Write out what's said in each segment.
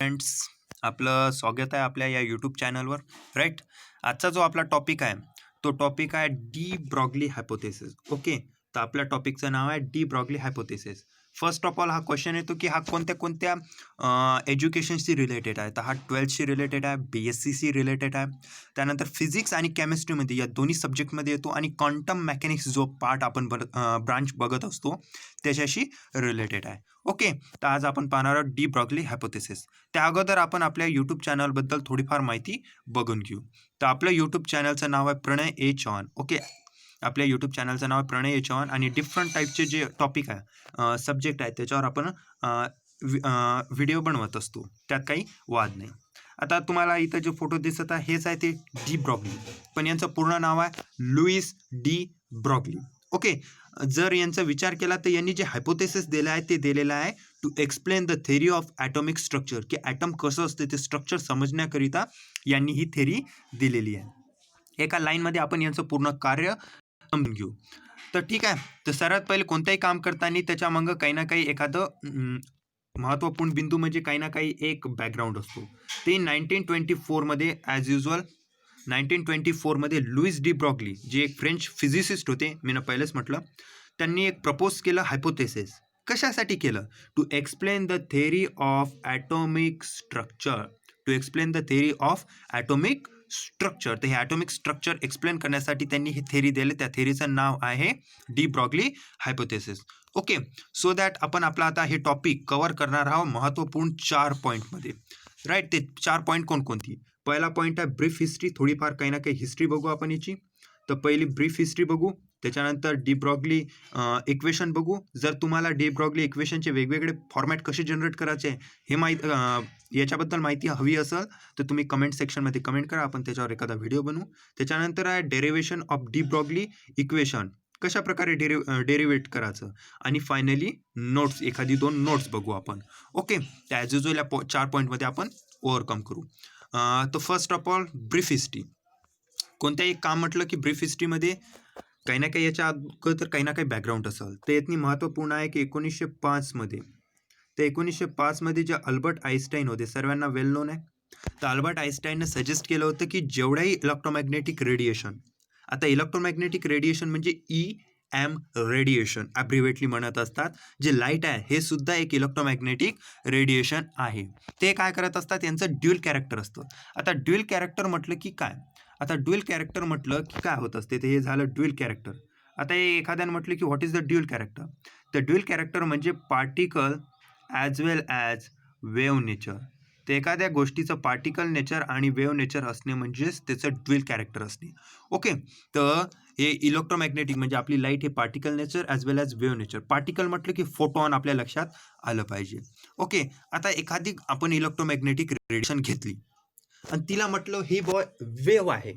Friends, आपलं स्वागत आहे आपल्या या यूट्यूब चॅनलवर. राईट. आजचा जो आपला टॉपिक आहे तो टॉपिक आहे डी ब्रॉग्ली हायपोथेसिस. ओके, तर आपल्या टॉपिकचं नाव आहे de Broglie hypothesis. First of all हा क्वेश्चन येतो की हा कोणत्या कोणत्या एज्युकेशनशी रिलेटेड आहे. तर हा 12th रिलेटेड आहे, BSc रिलेटेड आहे, त्यानंतर फिजिक्स आणि केमिस्ट्रीमध्ये या दोन्ही सब्जेक्टमध्ये येतो, आणि क्वांटम मेकॅनिक्स जो पार्ट आपण ब्रांच बघत असतो त्याच्याशी रिलेटेड आहे. ओके, तर आज आपण पाहणार आहोत डी ब्रॉग्ली हायपोथेसिस. त्या अगोदर आपण आपल्या यूट्यूब चॅनलबद्दल थोडीफार माहिती बघून घेऊ. तर आपलं यूट्यूब चॅनलचं नाव आहे प्रणय ए चव्हाण. ओके, आपल्या यूट्यूब चॅनलचं नाव आहे प्रणय ए चव्हाण, आणि डिफरंट टाईपचे जे टॉपिक आहे, सब्जेक्ट आहे, त्याच्यावर आपण व्हिडिओ बनवत असतो, त्यात काही वाद नाही. आता तुम्हाला इथं जे फोटो दिसत आहे हेच आहे ते डी ब्रॉग्ली, पण यांचं पूर्ण नाव आहे लुईस डी ब्रॉग्ली. ओके, जर यांचा विचार केला तर यांनी जे हायपोथेसिस दिलं आहे ते दिलेलं आहे to explain the theory of atomic structure, की ॲटम कसं असते ते स्ट्रक्चर समजण्याकरिता यांनी ही थेरी दिलेली आहे. एका लाईनमध्ये आपण यांचं पूर्ण कार्य समजून घेऊ. तर ठीक आहे, तर सर्वात पहिले कोणतंही काम करताना त्याच्या मागं काही ना काही एखादं महत्त्वपूर्ण बिंदू म्हणजे काही ना काही एक बॅकग्राऊंड असतो. ते 1924मध्ये ॲज युजल 1924मध्ये लुईस डी ब्रॉग्ली जे एक फ्रेंच फिजिसिस्ट होते, मी पहिलेच म्हटलं, त्यांनी एक प्रपोज केलं हायपोथेसिस. कशासाठी केलं? To explain the theory of atomic structure. To explain the theory of atomic structure. तर हे ॲटॉमिक स्ट्रक्चर एक्सप्लेन करण्यासाठी त्यांनी ही थेरी दिली. त्या थेरीचं नाव आहे de Broglie hypothesis. Okay, so that आपण आपला आता हे टॉपिक कव्हर करणार आहोत महत्त्वपूर्ण 4 पॉईंटमध्ये. राईट, ते 4 पॉईंट कोणकोणती? पहिला पॉईंट आहे ब्रीफ हिस्ट्री. थोडीफार काही ना काही हिस्ट्री बघू आपण याची. तर पहिली ब्रीफ हिस्ट्री बघू, त्याच्यानंतर डी ब्रॉग्ली इक्वेशन बघू. जर तुम्हाला डी ब्रॉग्ली इक्वेशनचे वेगवेगळे फॉर्मॅट कसे जनरेट करायचे हे याच्याबद्दल माहिती हवी असेल तर तुम्ही कमेंट सेक्शनमध्ये कमेंट करा, आपण त्याच्यावर एखादा व्हिडिओ बनवू. त्याच्यानंतर आहे derivation of D Broglie equation, कशा प्रकारे डेरिव्हेट करायचं, आणि फायनली नोट्स, एखादी 2 नोट्स बघू आपण. ओके, त्या ॲज युजल या 4 पॉईंटमध्ये आपण ओव्हरकम करू. तर first of all brief history. कोणत्याही काम म्हटलं की ब्रीफ हिस्ट्रीमध्ये काही ना काही याच्या अगोदर काही ना काही बॅकग्राऊंड असेल. तर यातनी महत्त्वपूर्ण आहे की 1905मध्ये, तर 1905मध्ये जे अल्बर्ट आईन्स्टाईन होते, सर्वांना वेल नोन आहे. तर अल्बर्ट आईन्स्टाईनने सजेस्ट केलं होतं की जेवढ्याही इलेक्ट्रोमॅग्नेटिक रेडिएशन, आता इलेक्ट्रोमॅग्नेटिक रेडिएशन म्हणजे EM रेडिएशन ॲब्रिव्हेटली म्हणत असतात, जे लाईट आहे हे सुद्धा एक इलेक्ट्रोमॅग्नेटिक रेडिएशन आहे. ते काय करत असतात, यांचं ड्युअल कॅरेक्टर असतं. आता ड्युअल कॅरेक्टर म्हटलं की काय? आता ड्युअल कॅरेक्टर म्हटलं की काय होत असते, तर हे झालं ड्युअल कॅरेक्टर. आता हे एखाद्याने म्हटलं की what is the dual character? तर ड्युअल कॅरेक्टर म्हणजे पार्टिकल ॲज वेल ॲज वेव्ह नेचर. तर एखाद्या गोष्टीचं पार्टिकल नेचर आणि वेव्ह नेचर असणे म्हणजेच त्याचं ड्युअल कॅरेक्टर असणे. ओके, तर हे इलेक्ट्रोमॅग्नेटिक म्हणजे आपली लाईट हे पार्टिकल नेचर ॲज वेल ॲज वेव्ह नेचर. पार्टिकल म्हटलं की फोटॉन आपल्या लक्षात आलं पाहिजे. ओके, आता एखादी आपण इलेक्ट्रोमॅग्नेटिक रेडिएशन घेतली आणि तिला म्हटलं ही वेव्ह आहे.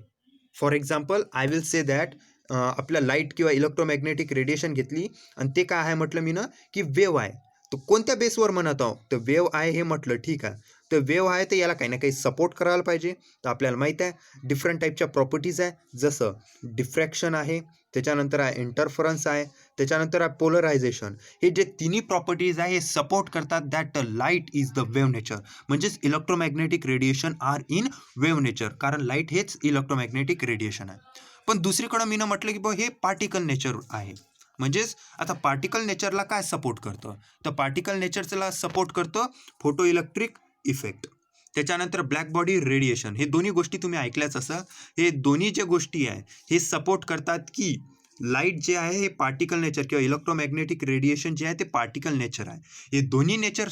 For example I will say that आपल्या लाईट किंवा इलेक्ट्रोमॅग्नेटिक रेडिएशन घेतली आणि ते काय आहे म्हटलं मी ना की वेव्ह आहे. तर कोणत्या बेसवर म्हणत आहो? तर वेव्ह आहे हे म्हटलं, ठीक आहे. तर वेव्ह आहे तर याला काही ना काही सपोर्ट करायला पाहिजे. तर आपल्याला माहीत आहे डिफरंट टाईपच्या प्रॉपर्टीज आहे, जसं डिफ्रॅक्शन आहे, त्याच्यानंतर आहे इंटरफरन्स आहे, त्याच्यानंतर आहे पोलरायझेशन. हे जे तिन्ही प्रॉपर्टीज आहे हे सपोर्ट करतात that the light is the wave nature. म्हणजेच electromagnetic radiation are in wave nature, कारण लाईट हेच इलेक्ट्रोमॅग्नेटिक रेडिएशन आहे. पण दुसरीकडं मी म्हटलं की हे पार्टिकल नेचर आहे. म्हणजेच आता पार्टिकल नेचरला काय सपोर्ट करतं? तर पार्टिकल नेचरला सपोर्ट करतं फोटो इलेक्ट्रिक इफेक्ट, त्याच्यानंतर ब्लॅक बॉडी रेडिएशन. हे दोन्ही गोष्टी तुम्ही ऐकल्याच असं. हे दोन्ही ज्या गोष्टी आहे हे सपोर्ट करतात की लाईट जे आहे हे पार्टिकल नेचर किंवा इलेक्ट्रोमॅग्नेटिक रेडिएशन जे आहे ते पार्टिकल नेचर आहे. हे दोन्ही नेचर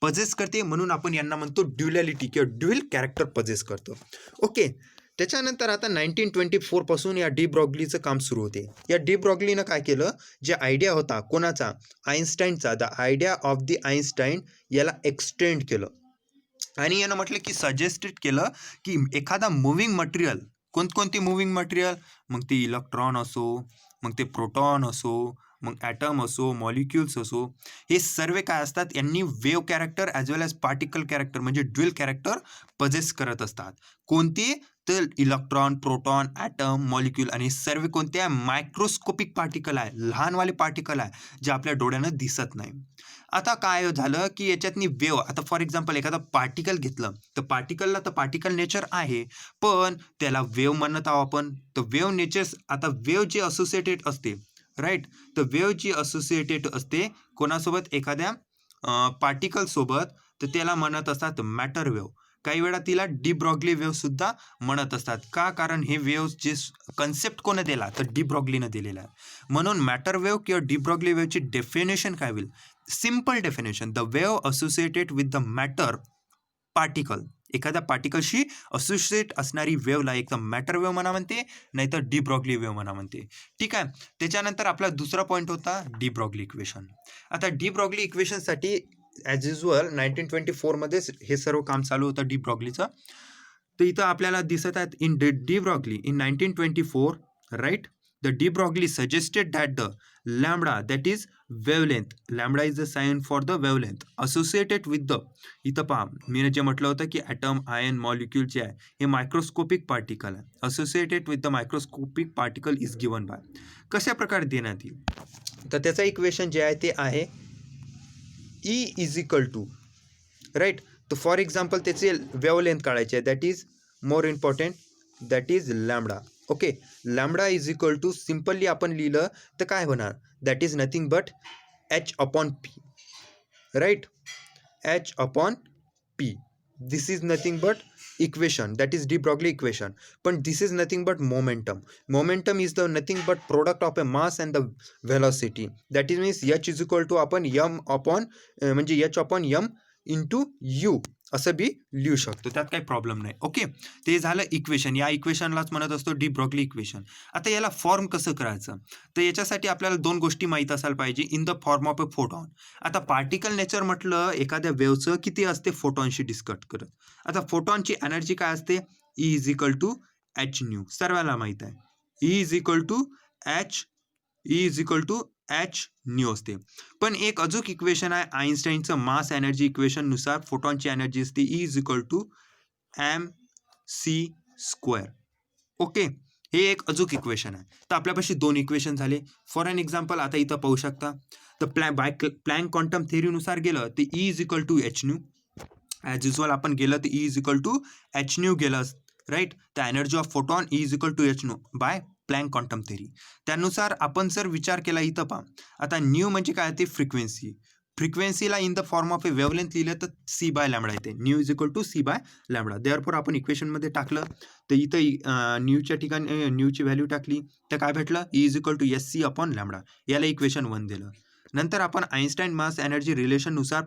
पजेस करते, म्हणून आपण यांना म्हणतो ड्युअलिटी किंवा ड्युअल कॅरेक्टर पजेस करतो. ओके, त्याच्यानंतर आता 1924 पासून या डी ब्रॉग्लीचं काम सुरू होते. या डी ब्रॉग्लीनं काय केलं, जे आयडिया होता कोणाचा? आईन्स्टाईनचा. The idea of the Einstein याला एक्सटेंड केलं, आणि यानं म्हटलं की सजेस्टेड केलं की एखादा मुव्हिंग मटेरियल, कोणती मुव्हिंग मटेरियल? मग ते इलेक्ट्रॉन असो, मग ते प्रोटॉन असो, मग ॲटम असो, मॉलिक्युल्स असो, हे सर्व काय असतात, यांनी वेव्ह कॅरेक्टर ॲज वेल ॲज पार्टिकल कॅरेक्टर म्हणजे ड्युअल कॅरेक्टर पजेस करत असतात. कोणते? तर इलेक्ट्रॉन, प्रोटॉन, ॲटम, मॉलिक्यूल, आणि सर्व कोणत्या? मायक्रोस्कोपिक पार्टिकल आहे, लहानवाले पार्टिकल आहे जे आपल्या डोळ्यानं दिसत नाही. आता काय झालं की याच्यातनी वेव्ह, आता फॉर एक्झाम्पल एखादा पार्टिकल घेतलं तर पार्टिकलला तर पार्टिकल नेचर आहे, पण त्याला वेव्ह म्हणत आहोत आपण. तर वेव्ह नेचर, आता वेव्ह जी असोसिएटेड असते, राईट, तर वेव्ह जी असोसिएटेड असते कोणासोबत, एखाद्या पार्टिकल सोबत, तर त्याला म्हणत असतात मॅटर वेव्ह. काही वेळा तिला डी ब्रॉग्ली वेव्ह सुद्धा म्हणत असतात. का? कारण हे वेव्ह जे कन्सेप्ट कोण दिला, तर डी ब्रॉग्लीनं दिलेला आहे. म्हणून मॅटर वेव्ह किंवा डी ब्रॉग्ली वेव्हची डेफिनेशन काय होईल? Simple definition, the wave associated with the matter particle. एखाद्या पार्टिकलशी असोसिएट असणारी वेव्हला एक तर मॅटर वेव्ह म्हणा म्हणते, नाहीतर डी ब्रॉग्ली वेव्ह म्हणा म्हणते. ठीक आहे. त्याच्यानंतर आपला दुसरा पॉईंट होता डी ब्रॉग्ली इक्वेशन. आता डी ब्रॉग्ली इक्वेशनसाठी ॲज युजल 1924 मध्येच हे सर्व काम चालू होतं डी ब्रॉग्लीचं. तर इथं आपल्याला दिसत आहेत in de Broglie in 1924, right, the de Broglie suggested that the lambda that is wavelength, lambda is the sign for the wavelength associated with the, इथं पहा मी जे म्हटलं होतं की ॲटम, आयन, मॉलिक्यूल जे आहे हे मायक्रोस्कोपिक पार्टिकल आहे. Associated with the microscopic particle is given by, कशा प्रकारे देण्यात येईल, तर त्याचं इक्वेशन जे आहे ते आहे E is equal to, right, तर फॉर एक्झाम्पल त्याचे वेवलेंथ काढायचे आहे, that is more important, that is lambda. Okay, lambda is equal to, simply आपण लिहिलं तर काय होणार, that is nothing but H upon P, right, H upon P. This is nothing but equation, that is de Broglie equation. पण this is nothing but momentum. Momentum is the nothing but product of a mass and the velocity, that is means H is equal to आपण M upon, म्हणजे H upon M into U असं बी लिहू शकतो, त्यात काही problem नाही. Okay, ते झालं इक्वेशन. या इक्वेशनलाच म्हणत असतो डी ब्रॉग्ली इक्वेशन. आता याला फॉर्म कसं करायचं, तर याच्यासाठी आपल्याला दोन गोष्टी माहीत असायला पाहिजे. In the form of a photon. आता पार्टिकल नेचर म्हटलं एखाद्या वेव्हचं किती असते फोटॉनशी डिस्कस करत. आता फोटॉनची एनर्जी काय असते, E is equal to H nu, सर्वांना माहीत आहे. E is equal to H, E is equal to H nu असते. पण एक अजून इक्वेशन आहे आईन्स्टाईनचं मास एनर्जी इक्वेशन नुसार फोटॉनची एनर्जी असते E is equal to M C square. Okay, हे एक अजून इक्वेशन आहे. तर आपल्यापाशी दोन इक्वेशन झाले. फॉर एन एक्झाम्पल आता इथं पाहू शकता, तर प्लँक क्वांटम थेअरीनुसार गेलं तर E is equal to H nu. As usual आपण गेलं तर E is equal to H nu गेलं, right. The energy of photon E is equal to H nu by Planck quantum theory. त्यानुसार आपण जर विचार केला इथं पहा, आता न्यू म्हणजे काय ते फ्रिक्वेन्सी. फ्रिक्वेन्सीला in the form of a wavelength लिहिलं तर सी बाय लॅम्बडा येते. Nu is equal to C by lambda. Therefore आपण इक्वेशनमध्ये टाकलं तर इथं न्यूच्या ठिकाणी न्यूची व्हॅल्यू टाकली तर काय भेटलं, E is equal to S C upon lambda. याला इक्वेशन 1 दिलं. नंतर आपण आईन्स्टाईन मास एनर्जी रिलेशननुसार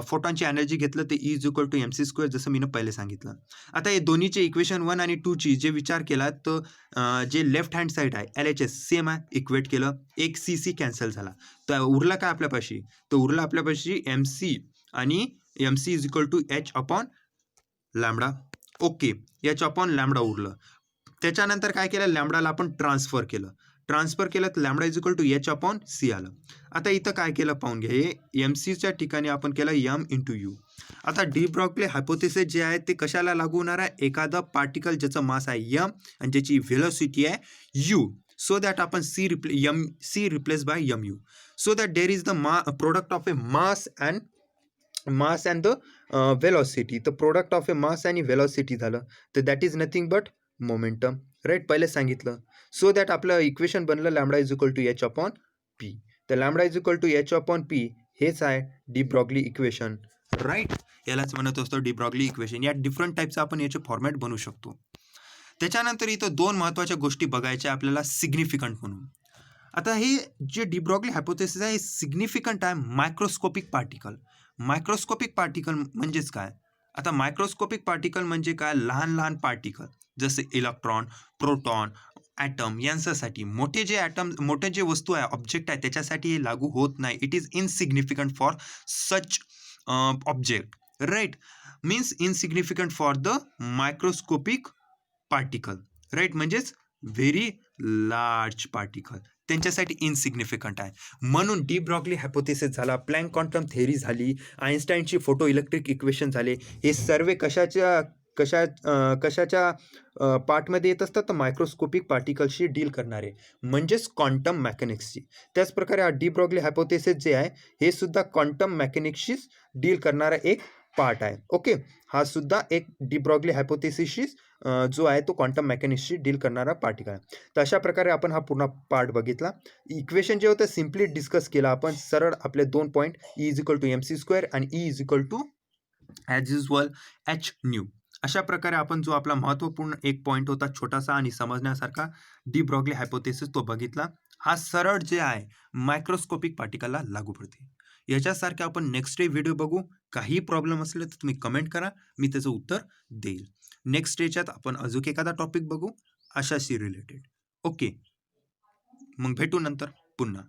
फोटॉनची एनर्जी घेतलं ते E is equal to M C square, जसं मी पहिले सांगितलं. आता हे दोन्हीचे इक्वेशन 1 आणि 2ची जे विचार केला तर जे लेफ्ट हँड साईड आहे एल एच एस सेम आहे, इक्वेट केलं, एक सी सी कॅन्सल झाला, तर उरला काय आपल्यापाशी, तर उरला आपल्यापाशी एम सी, आणि M C is equal to H upon lambda. Okay, H upon lambda उरलं. त्याच्यानंतर काय केलं, लॅम्बडाला आपण ट्रान्सफर केलं तर lambda is equal to H upon C आलं. आता इथं काय केलं पाहून घ्या, हे एम सीच्या ठिकाणी आपण केलं यम इंटू यू. आता डी ब्रॉग्ली हायपोथेसिस जे आहे ते कशाला लागू होणार आहे, एखादं पार्टिकल ज्याचं मास आहे यम आणि ज्याची व्हेलॉसिटी आहे यू, सो दॅट आपण C replace by m u, so that there is the product of a mass and the velocity. तर प्रोडक्ट ऑफ ए मास आणि व्हेलॉसिटी झालं, तर that is nothing but momentum, right, पहिले सांगितलं. So that आपलं equation बनलं lambda is equal to H upon P. तर lambda is equal to H upon P हेच आहे डी ब्रॉग्ली इक्वेशन, राईट. यालाच म्हणत असतो डी ब्रॉग्ली इक्वेशन. या डिफरंट टाईपचं आपण याचे फॉर्मॅट बनवू शकतो. त्याच्यानंतर इथं दोन महत्त्वाच्या गोष्टी बघायच्या आपल्याला सिग्निफिकंट म्हणून. आता हे जे डी ब्रॉग्ली हायपोथेसिस आहे हे सिग्निफिकंट आहे मायक्रोस्कोपिक पार्टिकल. मायक्रोस्कोपिक पार्टिकल म्हणजेच काय, आता मायक्रोस्कोपिक पार्टिकल म्हणजे काय, लहान लहान पार्टिकल जसे इलेक्ट्रॉन, प्रोटॉन, ॲटम यांच्यासाठी. मोठे जे वस्तू आहे, ऑब्जेक्ट आहे, त्याच्यासाठी हे लागू होत नाही. It is insignificant for such object, right, means insignificant for the microscopic particle, right, म्हणजेच व्हेरी लार्ज पार्टिकल त्यांच्यासाठी इनसिग्निफिकंट आहे. म्हणून डी ब्रॉग्ली हायपोथेसिस झाला, प्लँक क्वांटम थेअरी झाली, आईन्स्टाईनची फोटो इलेक्ट्रिक इक्वेशन झाले. हे सर्व कशाच्या कशाच्या पार्टमध्ये येत असतात, तर मायक्रोस्कोपिक पार्टिकल्सशी डील करणारे म्हणजेच क्वांटम मेकॅनिक्सची. त्याचप्रकारे हा डी ब्रॉग्ली हायपोथेसिस जे आहे हे सुद्धा क्वांटम मेकॅनिक्सशी डील करणारा एक पार्ट आहे. ओके, हा सुद्धा एक डी ब्रॉग्ली हायपोथेसिसशी जो आहे तो क्वांटम मेकॅनिक्सशी डील करणारा पार्टिकल आहे. तर अशा प्रकारे आपण हा पूर्ण पार्ट बघितला. इक्वेशन जे होतं सिम्पली डिस्कस केलं आपण, सरळ आपले 2 पॉईंट E=mc² आणि E= ॲज युजल h/nu. अशा प्रकारे आपण जो आपला महत्त्वपूर्ण एक पॉईंट होता छोटासा आणि समजण्यासारखा डी ब्रॉग्ली हायपोथेसिस तो बघितला. हा सरळ जे आहे मायक्रोस्कोपिक पार्टिकलला लागू पडते. याच्यासारखे आपण नेक्स्ट डे व्हिडिओ बघू. काही प्रॉब्लेम असले तर तुम्ही कमेंट करा, मी त्याचं उत्तर देईल. नेक्स्ट डेच्यात आपण अजून एखादा टॉपिक बघू अशाशी रिलेटेड. ओके, मग भेटू नंतर पुन्हा.